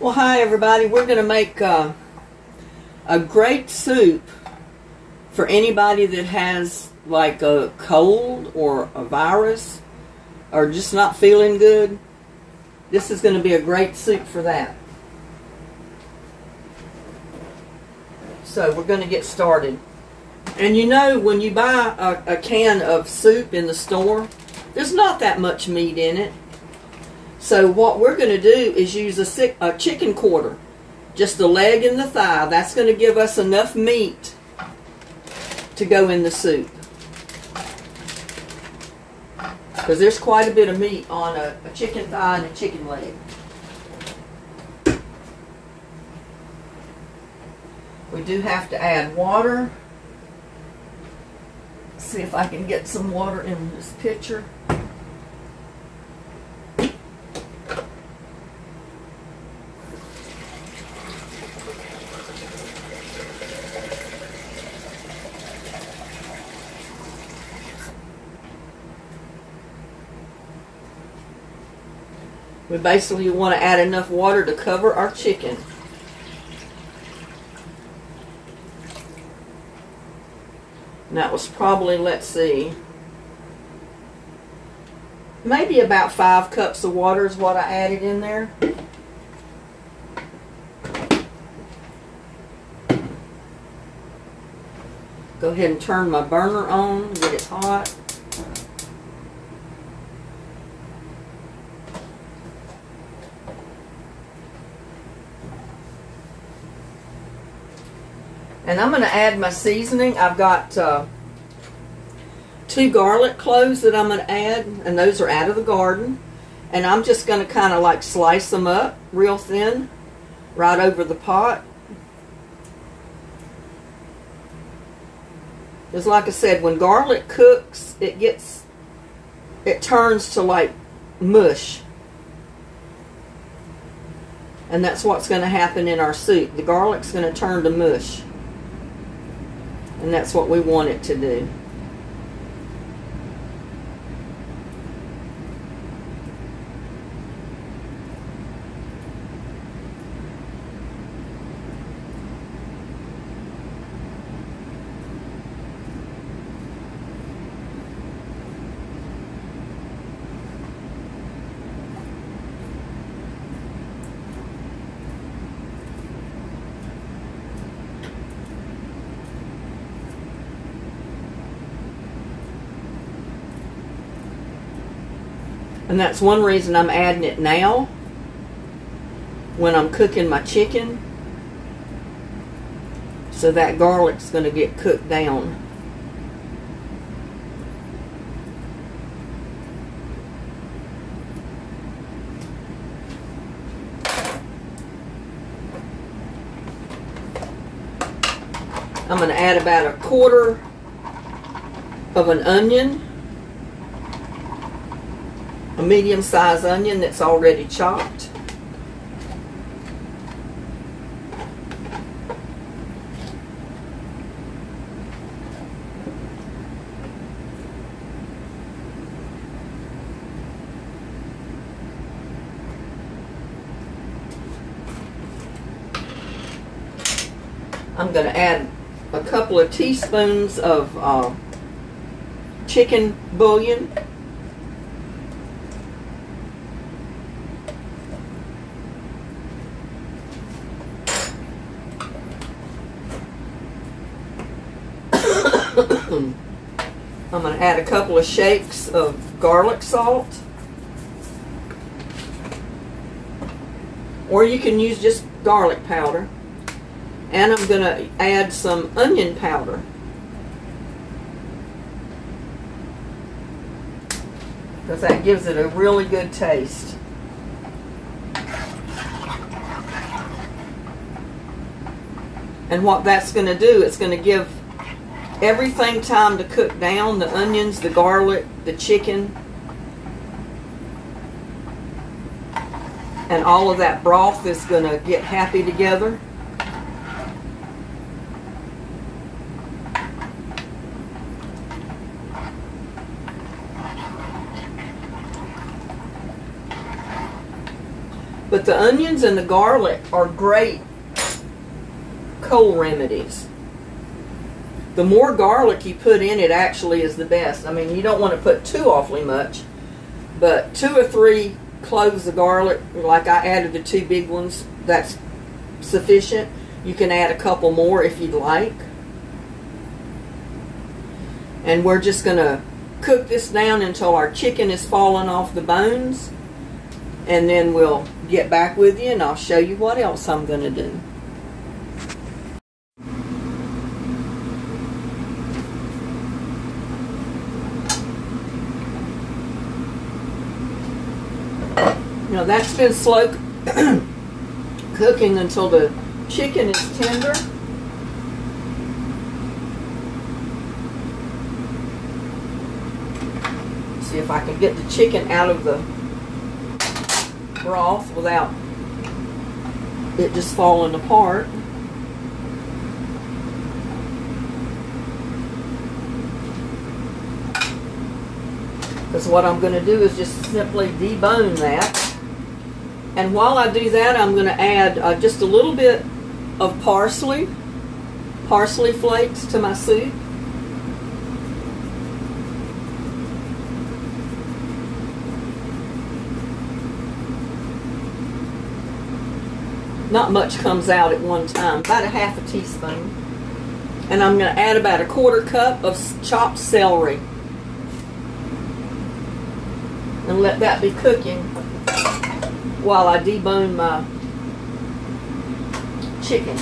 Well, hi everybody. We're going to make a great soup for anybody that has like a cold or a virus or just not feeling good. This is going to be a great soup for that. So we're going to get started. And you know, when you buy a can of soup in the store, there's not that much meat in it. So what we're going to do is use a chicken quarter, just the leg and the thigh. That's going to give us enough meat to go in the soup. Because there's quite a bit of meat on a chicken thigh and a chicken leg. We do have to add water. Let's see if I can get some water in this pitcher. We basically want to add enough water to cover our chicken. And that was probably, let's see, maybe about 5 cups of water is what I added in there. Go ahead and turn my burner on, get it hot. And I'm going to add my seasoning. I've got 2 garlic cloves that I'm going to add, and those are out of the garden. And I'm just going to kind of like slice them up real thin right over the pot. Because like I said, when garlic cooks, it turns to like mush. And that's what's going to happen in our soup. The garlic's going to turn to mush. And that's what we want it to do. And that's one reason I'm adding it now when I'm cooking my chicken, so that garlic's going to get cooked down. I'm going to add about 1/4 of an onion. A medium-sized onion that's already chopped. I'm going to add a couple of teaspoons of chicken bouillon. I'm going to add a couple of shakes of garlic salt. Or you can use just garlic powder. And I'm going to add some onion powder. Because that gives it a really good taste. And what that's going to do, it's going to give everything time to cook down, the onions, the garlic, the chicken, and all of that broth is going to get happy together. But the onions and the garlic are great cold remedies. The more garlic you put in, it actually is the best. I mean, you don't want to put too awfully much, but 2 or 3 cloves of garlic, like I added the 2 big ones, that's sufficient. You can add a couple more if you'd like. And we're just going to cook this down until our chicken is falling off the bones, and then we'll get back with you and I'll show you what else I'm going to do. Now that's been slow cooking until the chicken is tender. See if I can get the chicken out of the broth without it just falling apart. Because what I'm going to do is just simply debone that. And while I do that, I'm going to add just a little bit of parsley flakes to my soup. Not much comes out at one time, about a half a teaspoon. And I'm going to add about a 1/4 cup of chopped celery. And let that be cooking while I debone my chicken.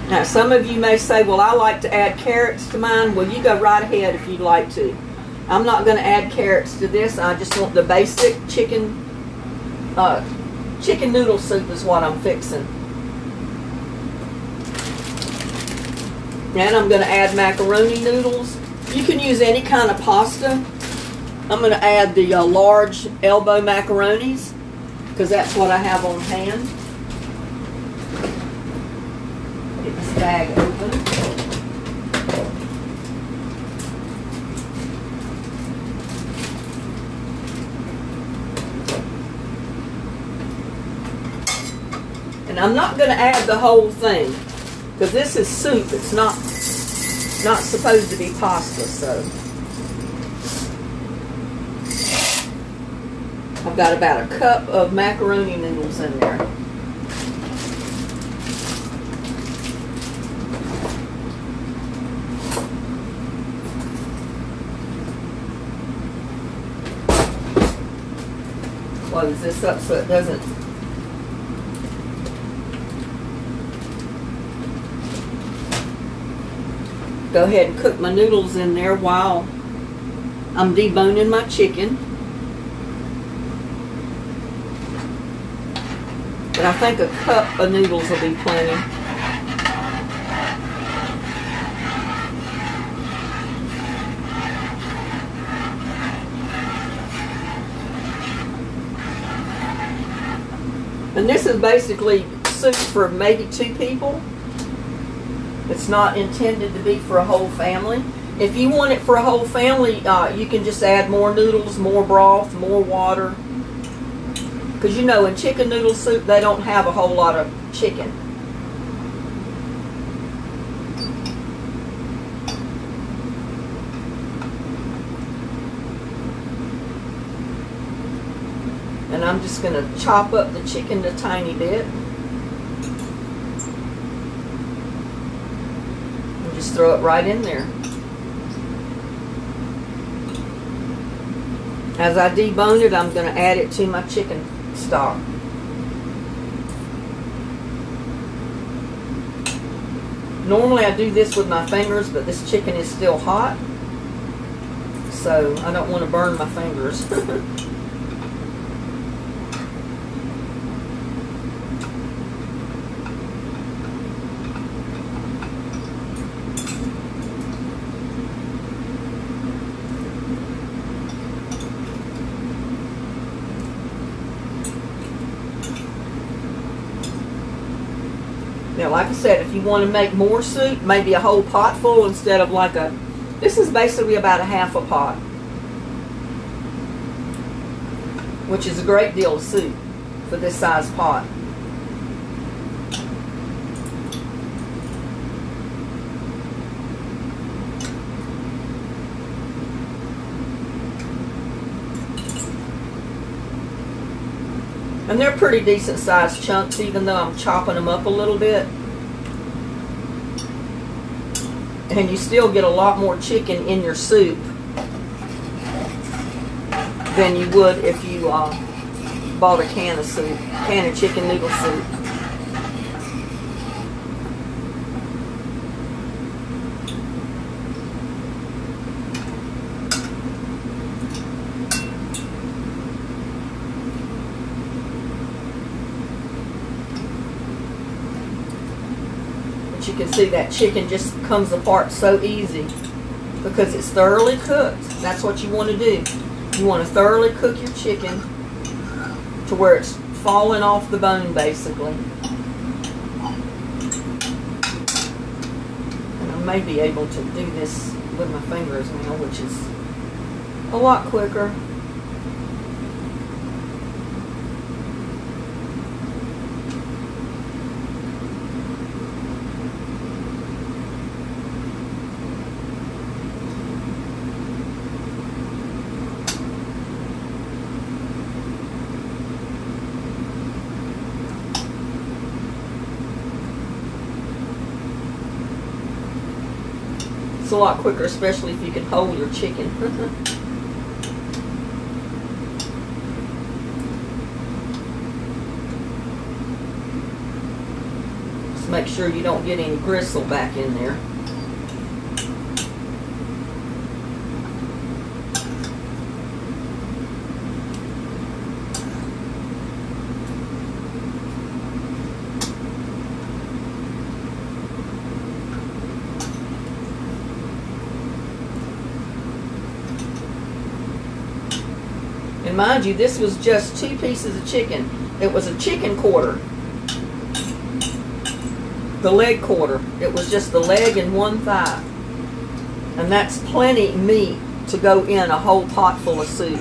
Now some of you may say, well, I like to add carrots to mine. Well, you go right ahead if you'd like to. I'm not going to add carrots to this. I just want the basic chicken noodle soup is what I'm fixing. And I'm going to add macaroni noodles. You can use any kind of pasta. I'm going to add the large elbow macaronis because that's what I have on hand. Get this bag open. And I'm not going to add the whole thing because this is soup. It's not supposed to be pasta, so I've got about a cup of macaroni noodles in there. Close this up so it doesn't go ahead and cook my noodles in there while I'm deboning my chicken. But I think a cup of noodles will be plenty. And this is basically soup for maybe 2 people. It's not intended to be for a whole family. If you want it for a whole family, you can just add more noodles, more broth, more water. Because you know, in chicken noodle soup, they don't have a whole lot of chicken. And I'm just going to chop up the chicken a tiny bit. Just throw it right in there. As I debone it, I'm going to add it to my chicken stock. Normally I do this with my fingers, but this chicken is still hot, so I don't want to burn my fingers. Now, like I said, if you want to make more soup, maybe a whole pot full instead of like a This is basically about a half a pot, which is a great deal of soup for this size pot. And they're pretty decent sized chunks, even though I'm chopping them up a little bit. And you still get a lot more chicken in your soup than you would if you bought a can of soup, can of chicken noodle soup. You can see that chicken just comes apart so easy because it's thoroughly cooked. That's what you want to do. You want to thoroughly cook your chicken to where it's falling off the bone, basically. And I may be able to do this with my fingers now, which is a lot quicker. It's a lot quicker, especially if you can hold your chicken. Just make sure you don't get any gristle back in there. And mind you, this was just 2 pieces of chicken. It was a chicken quarter. The leg quarter. It was just the leg and 1 thigh. And that's plenty meat to go in a whole pot full of soup.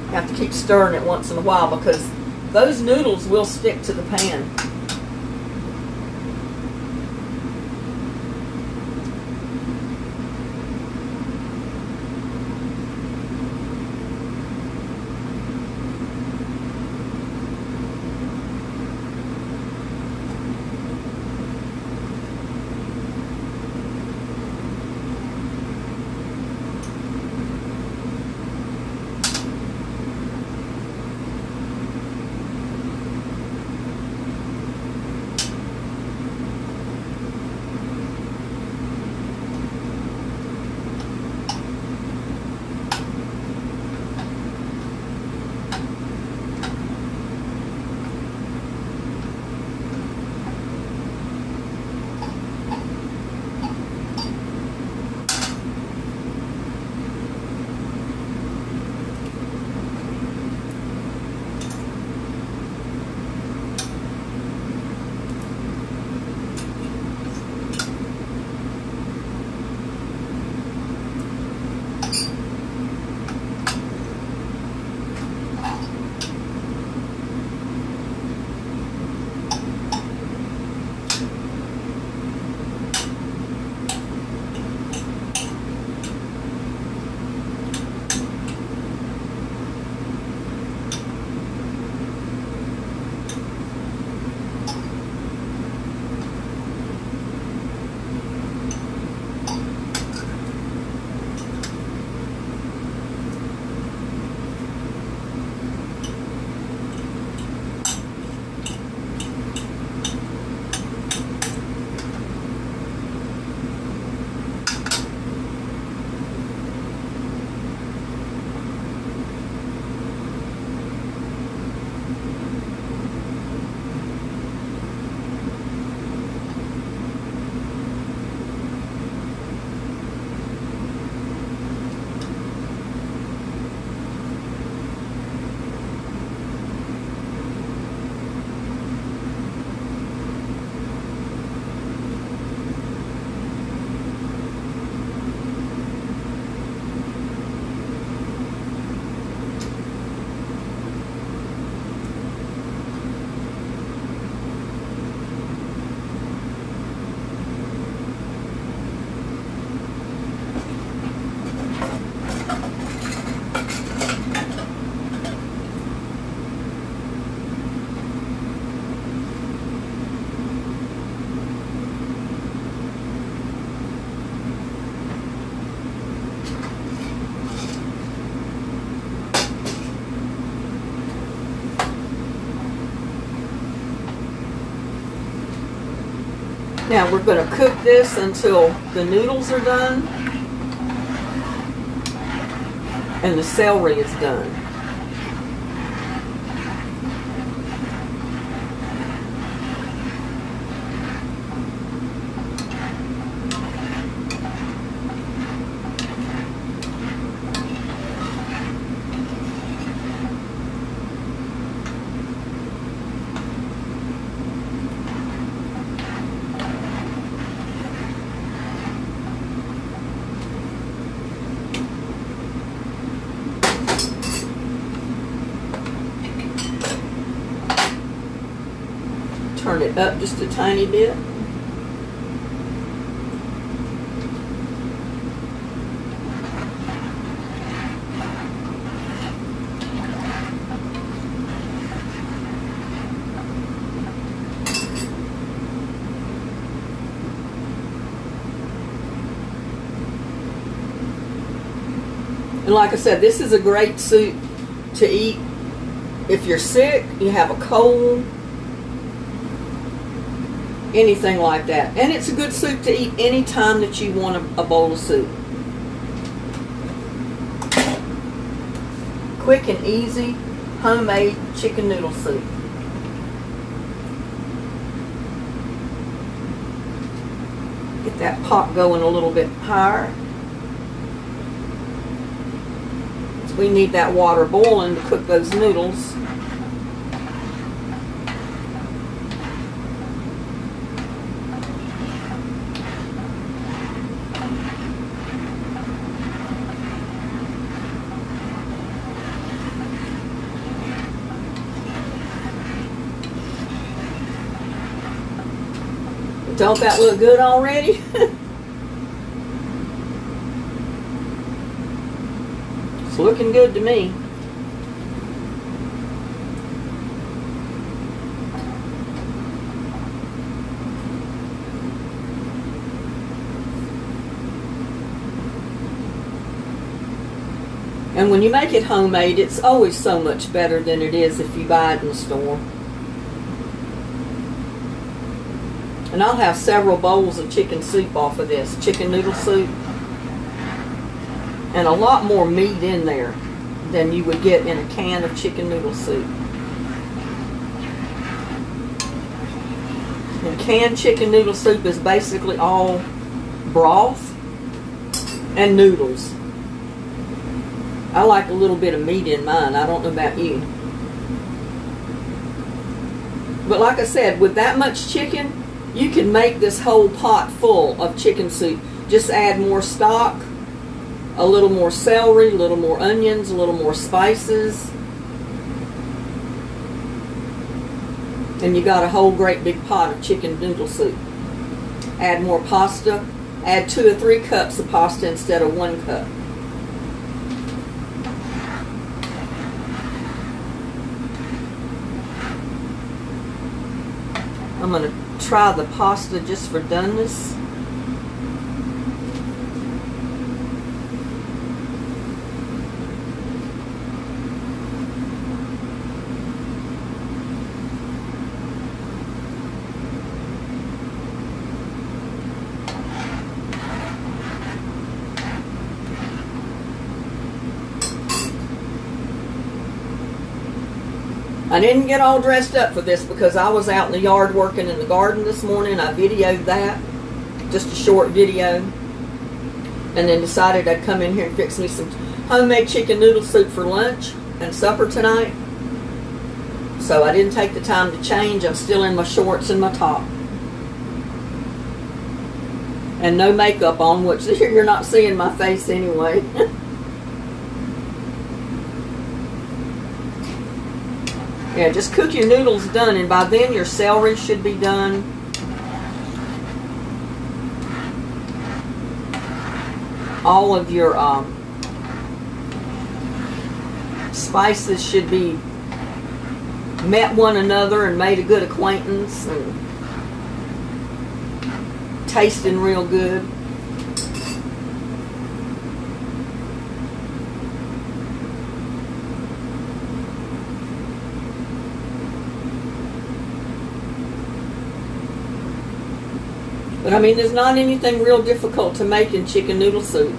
You have to keep stirring it once in a while because those noodles will stick to the pan. Now we're going to cook this until the noodles are done and the celery is done. Turn it up just a tiny bit. And like I said, this is a great soup to eat if you're sick, you have a cold, anything like that. And it's a good soup to eat any time that you want a bowl of soup. Quick and easy, homemade chicken noodle soup. Get that pot going a little bit higher. So we need that water boiling to cook those noodles. Don't that look good already? It's looking good to me. And when you make it homemade, it's always so much better than it is if you buy it in the store. And I'll have several bowls of chicken soup off of this, chicken noodle soup. And a lot more meat in there than you would get in a can of chicken noodle soup. And canned chicken noodle soup is basically all broth and noodles. I like a little bit of meat in mine. I don't know about you. But like I said, with that much chicken, you can make this whole pot full of chicken soup. Just add more stock, a little more celery, a little more onions, a little more spices. And you got a whole great big pot of chicken noodle soup. Add more pasta. Add 2 or 3 cups of pasta instead of 1 cup. I'm going to try the pasta just for doneness. I didn't get all dressed up for this because I was out in the yard working in the garden this morning. I videoed that, just a short video, and then decided I'd come in here and fix me some homemade chicken noodle soup for lunch and supper tonight. So I didn't take the time to change. I'm still in my shorts and my top. And no makeup on, which you're not seeing my face anyway. Yeah, just cook your noodles done, and by then your celery should be done. All of your spices should be met one another and made a good acquaintance and tasting real good. But I mean, there's not anything real difficult to make in chicken noodle soup.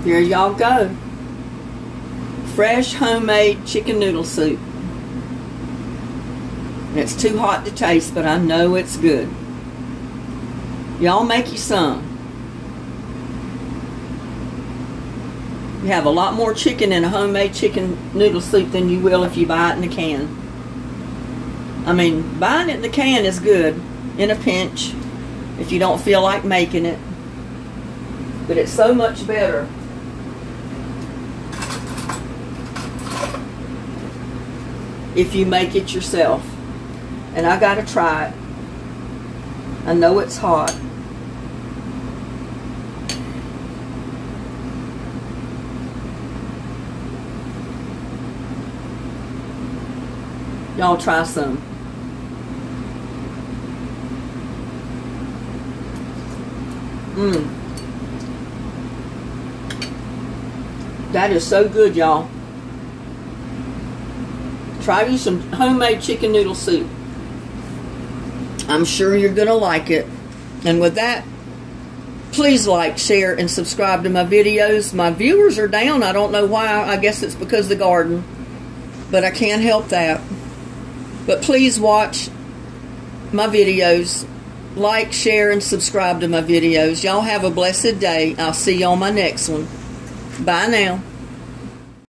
Here y'all go. Fresh homemade chicken noodle soup. It's too hot to taste, but I know it's good. Y'all make you some. You have a lot more chicken in a homemade chicken noodle soup than you will if you buy it in a can. I mean, buying it in the can is good in a pinch if you don't feel like making it. But it's so much better if you make it yourself. And I gotta try it. I know it's hot. Y'all try some. That is so good, y'all. Try you some homemade chicken noodle soup. I'm sure you're going to like it. And with that, please like, share, and subscribe to my videos. My viewers are down. I don't know why. I guess it's because of the garden. But I can't help that. But please watch my videos. Like, share, and subscribe to my videos. Y'all have a blessed day. I'll see you on my next one. Bye now.